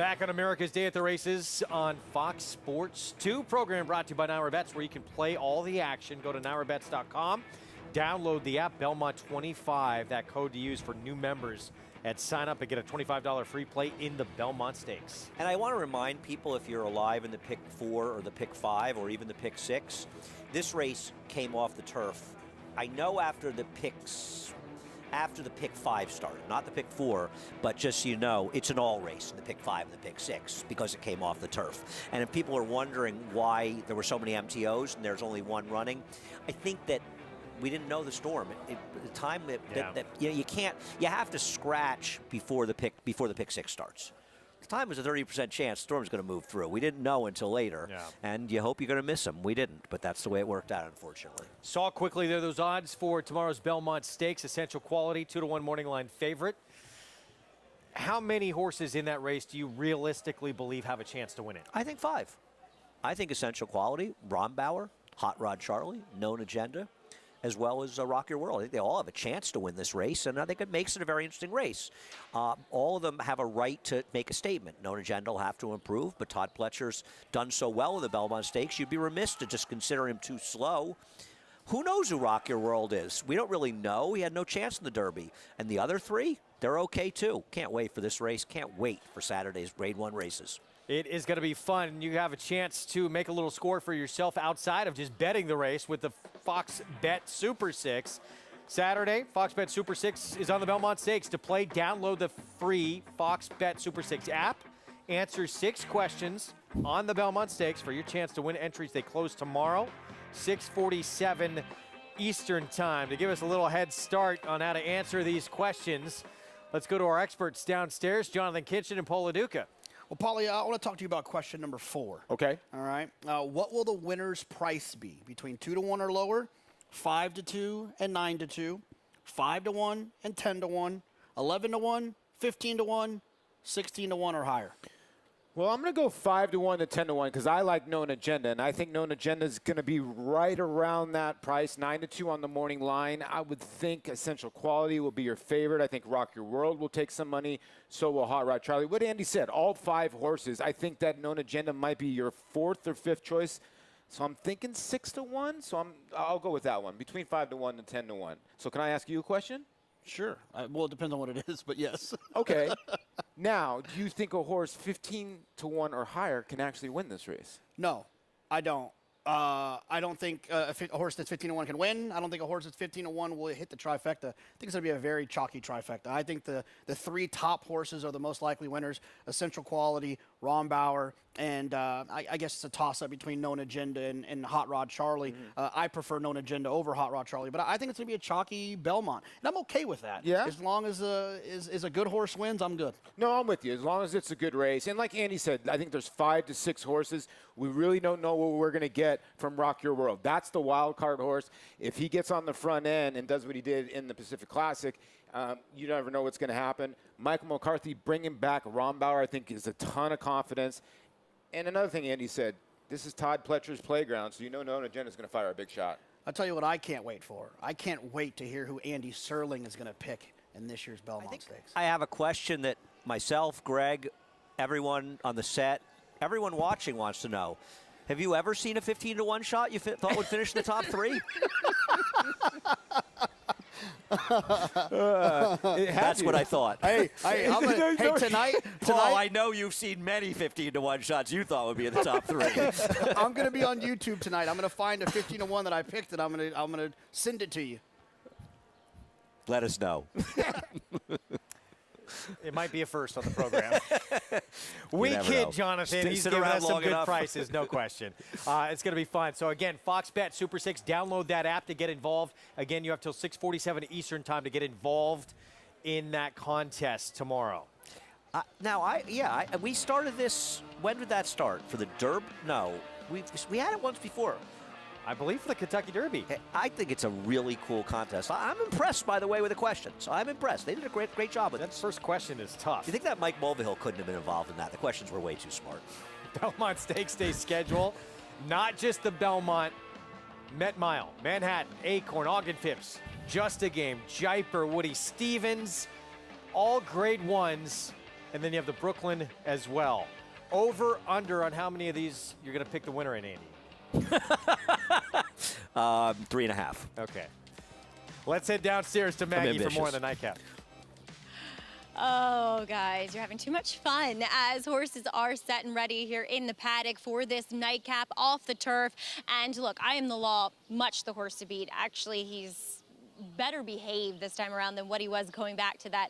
Back on America's Day at the Races on Fox Sports 2. Program brought to you by NyraBets, where you can play all the action. Go to NyraBets.com. Download the app, Belmont25, that code to use for new members at sign up and get a $25 free play in the Belmont Stakes. And I want to remind people, if you're alive in the pick 4 or the pick 5 or even the pick 6, this race came off the turf. I know after the pick 5 started, not the pick 4, but just so you know, it's an all race in the pick 5 and the pick 6 because it came off the turf. And if people are wondering why there were so many MTOs and there's only one running, I think that we didn't know the storm. The time that you have to scratch before the pick 6 starts. The time was a 30% chance the storm's going to move through. We didn't know until later, and you hope you're going to miss them. We didn't, but that's the way it worked out, unfortunately. Saw quickly there those odds for tomorrow's Belmont Stakes. Essential Quality, 2-1 morning line favorite. How many horses in that race do you realistically believe have a chance to win it? I think 5. I think Essential Quality, Rombauer, Hot Rod Charlie, Known Agenda, as well as Rock Your World. I think they all have a chance to win this race, and I think it makes it a very interesting race. All of them have a right to make a statement. Known Agenda will have to improve, but Todd Pletcher's done so well in the Belmont Stakes, you'd be remiss to just consider him too slow. Who knows who Rock Your World is? We don't really know. He had no chance in the Derby. And the other 3, they're okay too. Can't wait for this race. Can't wait for Saturday's Grade 1 races. It is going to be fun. You have a chance to make a little score for yourself outside of just betting the race with the Fox Bet Super 6. Saturday, Fox Bet Super 6 is on the Belmont Stakes. To play, download the free Fox Bet Super 6 app. Answer 6 questions on the Belmont Stakes for your chance to win entries. They close tomorrow, 6:47 Eastern Time. To give us a little head start on how to answer these questions, let's go to our experts downstairs, Jonathan Kitchen and Paul LaDuca. Well, Paulie, I want to talk to you about question number 4. Okay. All right. What will the winner's price be between 2-1 or lower, 5-2 and 9-2, 5-1 and 10-1, 11-1, 15-1, 16-1 or higher? Well, I'm going to go 5-1 to 10-1 because I like Known Agenda, and I think Known Agenda is going to be right around that price, 9-2 on the morning line. I would think Essential Quality will be your favorite. I think Rock Your World will take some money. So will Hot Rod Charlie. What Andy said, all 5 horses. I think that Known Agenda might be your 4th or 5th choice. So I'm thinking 6-1. So I'll go with that one, between 5-1 and 10-1. So can I ask you a question? Sure. Well, it depends on what it is, but yes. Okay. Now, do you think a horse 15-1 or higher can actually win this race? No, I don't. I don't think a horse that's 15-1 can win. I don't think a horse that's 15-1 will hit the trifecta. I think it's going to be a very chalky trifecta. I think the 3 top horses are the most likely winners: Essential Quality, Rombauer, and I guess it's a toss-up between Known Agenda and Hot Rod Charlie. I prefer Known Agenda over Hot Rod Charlie, but I think it's going to be a chalky Belmont, and I'm okay with that. Yeah. As long as a good horse wins, I'm good. No, I'm with you. As long as it's a good race, and like Andy said, I think there's 5 to 6 horses. We really don't know what we're going to get from Rock Your World. That's the wild card horse. If he gets on the front end and does what he did in the Pacific Classic, you never know what's going to happen. Michael McCarthy bringing back Rombauer, I think, is a ton of confidence. And another thing Andy said, this is Todd Pletcher's playground, so you know Known Agenda is going to fire a big shot. I'll tell you what I can't wait for. I can't wait to hear who Andy Serling is going to pick in this year's Belmont Stakes. I have a question that myself, Greg, everyone on the set, everyone watching wants to know. Have you ever seen a 15-1 shot you thought would finish in the top 3? That's what I thought. Hey, tonight, Paul, I know you've seen many 15-1 shots you thought would be in the top 3. I'm going to be on YouTube tonight. I'm going to find a 15-1 that I picked, and I'm going to send it to you. Let us know. It might be a first on the program. We kid Jonathan. He's giving us some good prices, no question. It's going to be fun. So, again, Fox Bet Super 6, download that app to get involved. Again, you have till 6:47 Eastern Time to get involved in that contest tomorrow. We started this. When did that start? For the Derby? No. We had it once before. I believe for the Kentucky Derby. I think it's a really cool contest. I'm impressed, by the way, with the questions. I'm impressed. They did a great job with that. First question is tough. You think that Mike Mulvihill couldn't have been involved in that? The questions were way too smart. Belmont Stakes Day schedule. Not just the Belmont, Met Mile, Manhattan, Acorn, Ogden Phipps, Just a Game, Jaipur, Woody Stevens, all grade 1s. and then you have the Brooklyn as well. Over, under on how many of these you're going to pick the winner in, Andy? 3.5. Okay. Let's head downstairs to Maggie for more on the Nightcap. Oh, guys, you're having too much fun as horses are set and ready here in the paddock for this Nightcap off the turf. And look, I Am the Law, much the horse to beat. Actually, he's better behaved this time around than what he was going back to that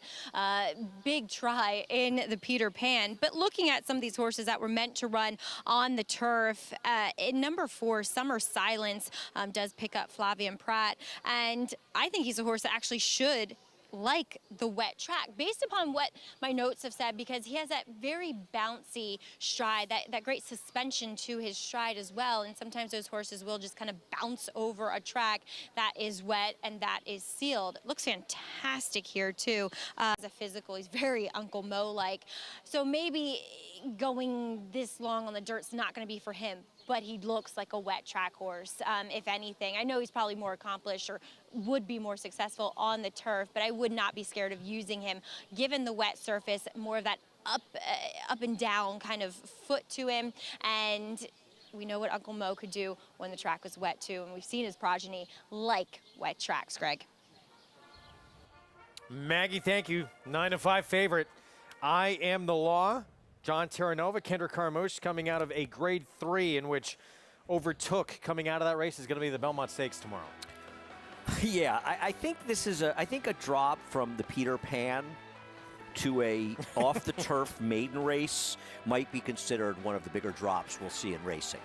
big try in the Peter Pan. But looking at some of these horses that were meant to run on the turf, in number 4, Summer Silence does pick up Flavien Prat, and I think he's a horse that actually should like the wet track based upon what my notes have said, because he has that very bouncy stride, that great suspension to his stride as well. And sometimes those horses will just kind of bounce over a track that is wet and that is sealed. Looks fantastic here too. As a physical, he's very Uncle Mo-like. So maybe going this long on the dirt's not going to be for him, but he looks like a wet track horse, if anything. I know he's probably more accomplished or would be more successful on the turf, but I would not be scared of using him, given the wet surface, more of that up and down kind of foot to him. And we know what Uncle Mo could do when the track was wet too, and we've seen his progeny like wet tracks, Greg. Maggie, thank you. 9-5 favorite. I Am the Law. John Terranova, Kendrick Carmouche coming out of a grade 3 in which overtook coming out of that race is going to be the Belmont Stakes tomorrow. Yeah, I think this is a drop from the Peter Pan to a off-the-turf maiden race might be considered one of the bigger drops we'll see in racing.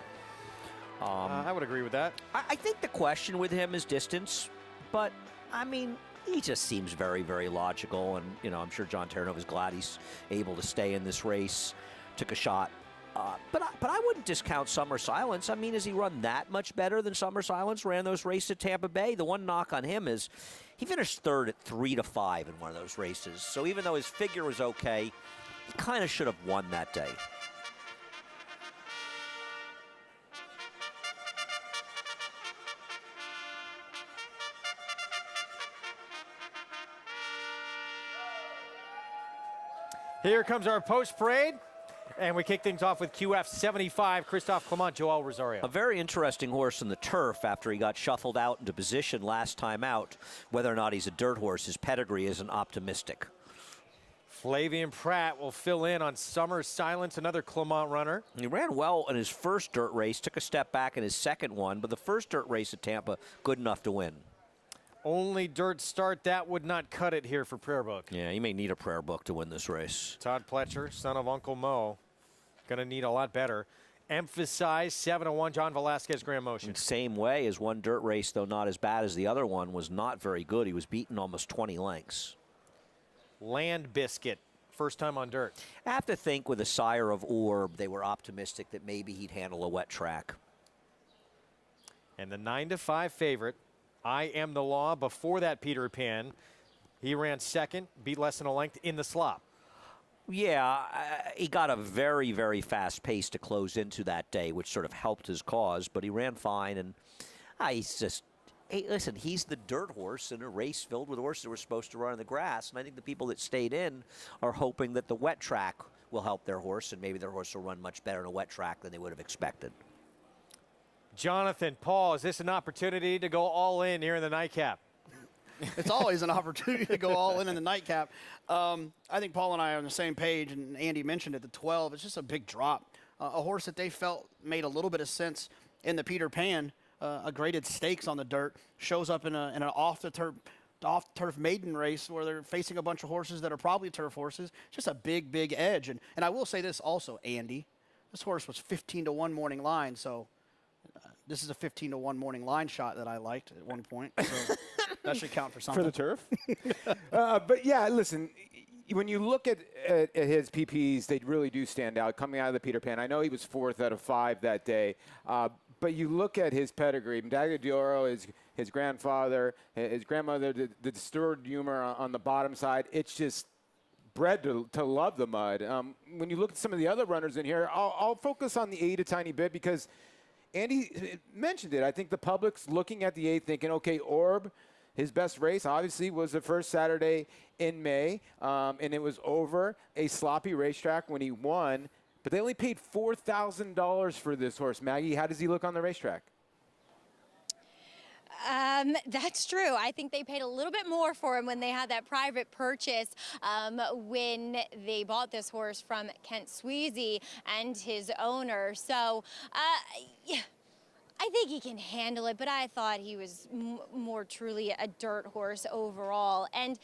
I would agree with that. I think the question with him is distance, but, I mean, he just seems very, very logical, and, you know, I'm sure John Terranova is glad he's able to stay in this race, took a shot. But I wouldn't discount Summer Silence. I mean, has he run that much better than Summer Silence ran those races at Tampa Bay? The one knock on him is he finished third at 3-5 in one of those races. So even though his figure was okay, he kind of should have won that day. Here comes our post parade. And we kick things off with QF 75, Christophe Clement, Joel Rosario. A very interesting horse in the turf after he got shuffled out into position last time out. Whether or not he's a dirt horse, his pedigree isn't optimistic. Flavien Prat will fill in on Summer Silence, another Clement runner. He ran well in his first dirt race, took a step back in his second one, but the first dirt race at Tampa, good enough to win. Only dirt start, that would not cut it here for Prayer Book. Yeah, he may need a prayer book to win this race. Todd Pletcher, son of Uncle Mo, going to need a lot better. Emphasize 7-1, John Velasquez, Grand Motion. Same way as one dirt race, though not as bad as the other one, was not very good. He was beaten almost 20 lengths. Land Biscuit, first time on dirt. I have to think with a sire of Orb, they were optimistic that maybe he'd handle a wet track. And the 9-5 favorite, I Am the Law. Before that, Peter Pan, he ran second, beat less than a length in the slop. Yeah, he got a very, very fast pace to close into that day, which sort of helped his cause, but he ran fine, and he's just, hey, listen, he's the dirt horse in a race filled with horses that were supposed to run in the grass, and I think the people that stayed in are hoping that the wet track will help their horse, and maybe their horse will run much better in a wet track than they would have expected. Jonathan, Paul, is this an opportunity to go all in here in the Nightcap? It's always an opportunity to go all in the Nightcap. I think Paul and I are on the same page, and Andy mentioned it, the 12. It's just a big drop. A horse that they felt made a little bit of sense in the Peter Pan, a graded stakes on the dirt, shows up in an off-turf maiden race where they're facing a bunch of horses that are probably turf horses. Just a big, big edge. And I will say this also, Andy. This horse was 15-1 morning line, so this is a 15-1 morning line shot that I liked at one point. So that should count for something. For the turf? But, yeah, listen, when you look at his PPs, they really do stand out coming out of the Peter Pan. I know he was 4th out of 5 that day, but you look at his pedigree. Medaglia d'Oro is his grandfather, his grandmother, the distorted humor on the bottom side. It's just bred to love the mud. When you look at some of the other runners in here, I'll focus on the 8 a tiny bit because Andy mentioned it. I think the public's looking at the 8 thinking, okay, Orb His best race, obviously, was the first Saturday in May, and it was over a sloppy racetrack when he won. But they only paid $4,000 for this horse. Maggie, how does he look on the racetrack? That's true. I think they paid a little bit more for him when they had that private purchase when they bought this horse from Kent Sweezy and his owner. So, yeah, I think he can handle it, but I thought he was more truly a dirt horse overall. And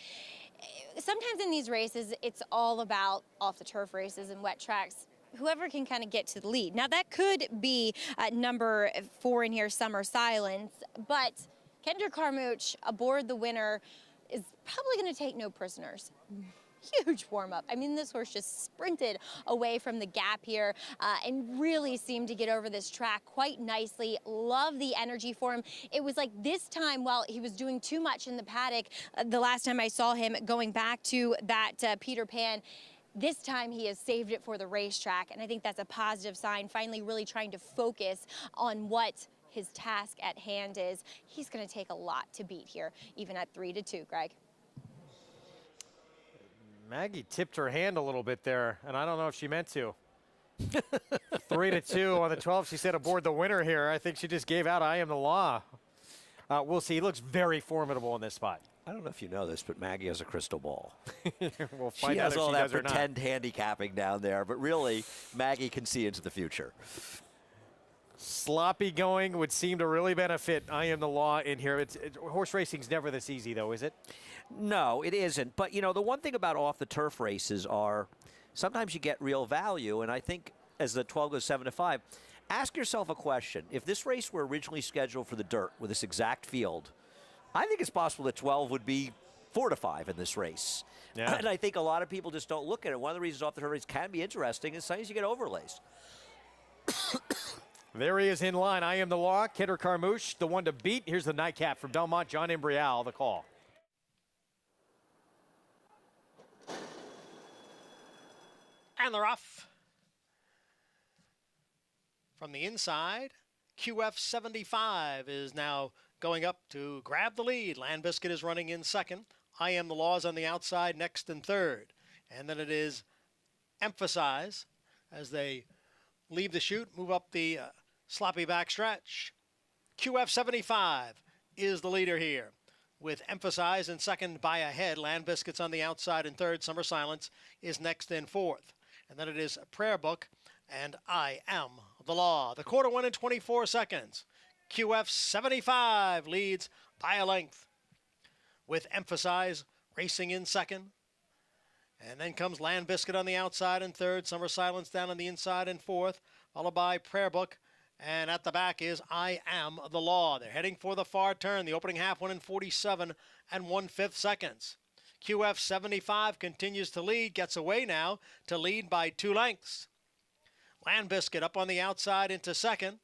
sometimes in these races, it's all about off the turf races and wet tracks. Whoever can kind of get to the lead. Now, that could be number 4 in here, Summer Silence, but Kendra Carmouche aboard the winner is probably going to take no prisoners. Huge warm-up. I mean, this horse just sprinted away from the gap here and really seemed to get over this track quite nicely. Love the energy for him. It was like this time, while he was doing too much in the paddock, the last time I saw him going back to that Peter Pan, this time he has saved it for the racetrack, and I think that's a positive sign, finally really trying to focus on what his task at hand is. He's going to take a lot to beat here, even at 3-2, Greg. Maggie tipped her hand a little bit there, and I don't know if she meant to. 3-2 on the 12. She said aboard the winner here. I think she just gave out I am the law. We'll see. He looks very formidable in this spot. I don't know if you know this, but Maggie has a crystal ball. We'll find she out has if all she that does or not. pretend handicapping down there, but really, Maggie can see into the future. Sloppy going would seem to really benefit I am the law in here. Horse racing's never this easy, though, is it? No, it isn't. But, you know, the one thing about off-the-turf races are sometimes you get real value, and I think as the 12 goes 7-5, ask yourself a question. If this race were originally scheduled for the dirt with this exact field, I think it's possible that 12 would be 4-5 in this race. Yeah. And I think a lot of people just don't look at it. One of the reasons off-the-turf race can be interesting is sometimes you get overlays. There he is in line. I am the law. Kendra Carmouche, the one to beat. Here's the nightcap from Belmont. John Imbrial, the call. And they're off. From the inside, QF 75 is now going up to grab the lead. Land Biscuit is running in second. I Am the Laws on the outside, next and third. And then it is Emphasize as they leave the chute, move up the sloppy back stretch. QF 75 is the leader here, with Emphasize in second by a head. Land Biscuits on the outside in third. Summer Silence is next in fourth. And then it is Prayer Book and I Am the Law. The quarter went in 24 seconds. QF 75 leads by a length, with Emphasize racing in second. And then comes Land Biscuit on the outside in third. Summer Silence down on the inside in fourth, followed by Prayer Book. And at the back is I Am the Law. They're heading for the far turn. The opening half went in 47 1/5 seconds. QF 75 continues to lead, gets away now to lead by 2 lengths. Land Biscuit up on the outside into second,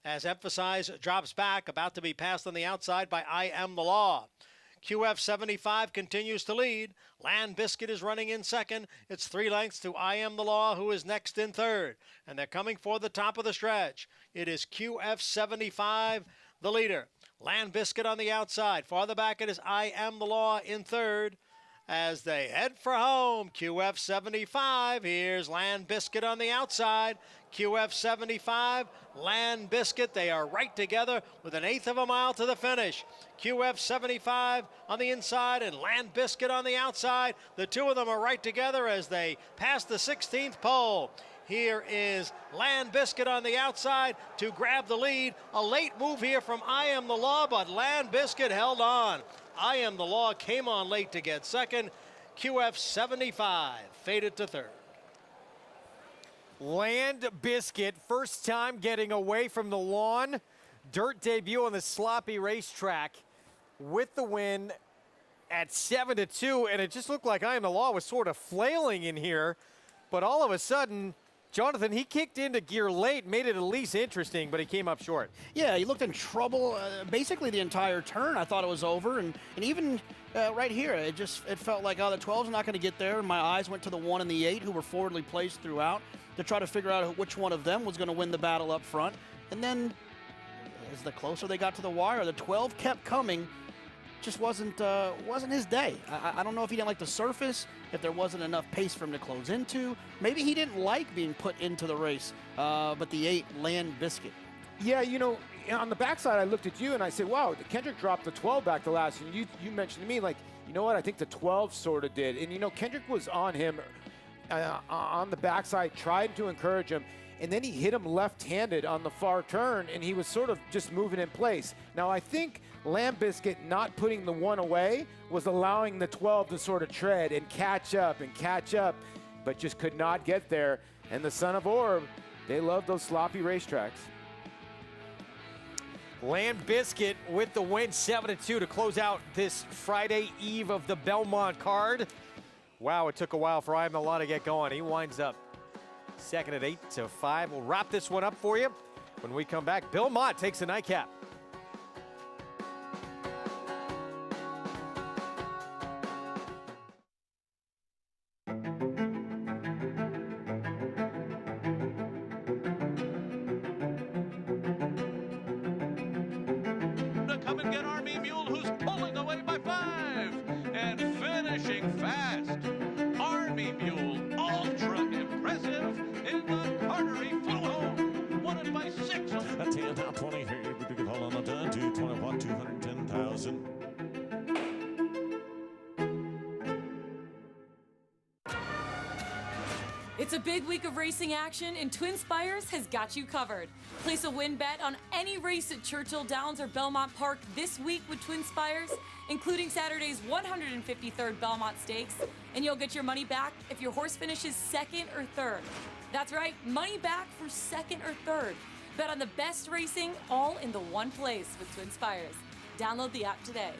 as Emphasize drops back, about to be passed on the outside by I Am the Law. QF 75 continues to lead. Land Biscuit is running in second. It's 3 lengths to I Am the Law, who is next in third. And they're coming for the top of the stretch. It is QF 75, the leader. Land Biscuit on the outside. Farther back it is I Am the Law in third. As they head for home, QF 75. Here's Land Biscuit on the outside. QF 75, Land Biscuit. They are right together with 1/8 of a mile to the finish. QF 75 on the inside and Land Biscuit on the outside. The two of them are right together as they pass the 16th pole. Here is Land Biscuit on the outside to grab the lead. A late move here from I Am the Law, but Land Biscuit held on. I Am the Law came on late to get second. QF 75 faded to third. Land Biscuit, first time getting away from the lawn. Dirt debut on the sloppy racetrack with the win at 7-2, and it just looked like I Am the Law was sort of flailing in here, but all of a sudden, Jonathan, he kicked into gear late, made it at least interesting, but he came up short. Yeah, he looked in trouble basically the entire turn. I thought it was over, and even right here, it felt like, oh, the 12's not going to get there. My eyes went to the 1 and the 8, who were forwardly placed throughout, to try to figure out which one of them was going to win the battle up front. And then, as the closer they got to the wire, the 12 kept coming, just wasn't his day. I don't know if he didn't like the surface, if there wasn't enough pace for him to close into. Maybe he didn't like being put into the race, but the 8, Land Biscuit. Yeah, you know, on the backside, I looked at you and I said, wow, Kendrick dropped the 12 back to last. And you mentioned to me, like, you know what, I think the 12 sort of did. And, you know, Kendrick was on him on the backside, tried to encourage him. And then he hit him left-handed on the far turn, and he was sort of just moving in place. Now, I think Lamb Biscuit not putting the 1 away was allowing the 12 to sort of tread and catch up, but just could not get there. And the Son of Orb, they love those sloppy racetracks. Land Biscuit with the win, 7-2 to close out this Friday eve of the Belmont card. Wow, it took a while for Ivan Milan to get going. He winds up second at 8-5. We'll wrap this one up for you when we come back. Belmont takes the nightcap. Come and get Army Mule, who's pulling away by 5 and finishing fast. Army Mule, ultra impressive in the Cartery flew home. Won it by 6. A 10 top 20 here. We can hold on to 221, 210,000. It's a big week of racing action, and Twin Spires has got you covered. Place a win bet on any race at Churchill Downs or Belmont Park this week with Twin Spires, including Saturday's 153rd Belmont Stakes, and you'll get your money back if your horse finishes 2nd or 3rd. That's right, money back for 2nd or 3rd. Bet on the best racing all in the one place with Twin Spires. Download the app today.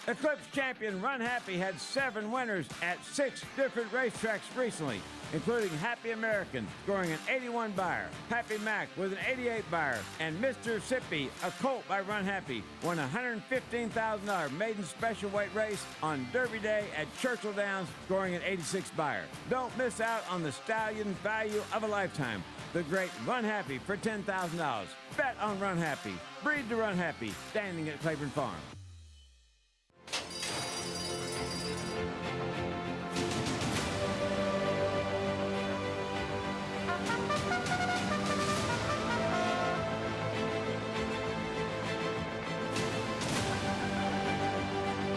Eclipse champion Run Happy had 7 winners at 6 different racetracks recently, including Happy American scoring an 81 buyer, Happy Mac with an 88 buyer, and Mr. Sippy, a colt by Run Happy, won a $115,000 maiden special weight race on Derby Day at Churchill Downs, scoring an 86 buyer. Don't miss out on the stallion value of a lifetime. The great Run Happy for $10,000. Bet on Run Happy. Breed to Run Happy. Standing at Claiborne Farm.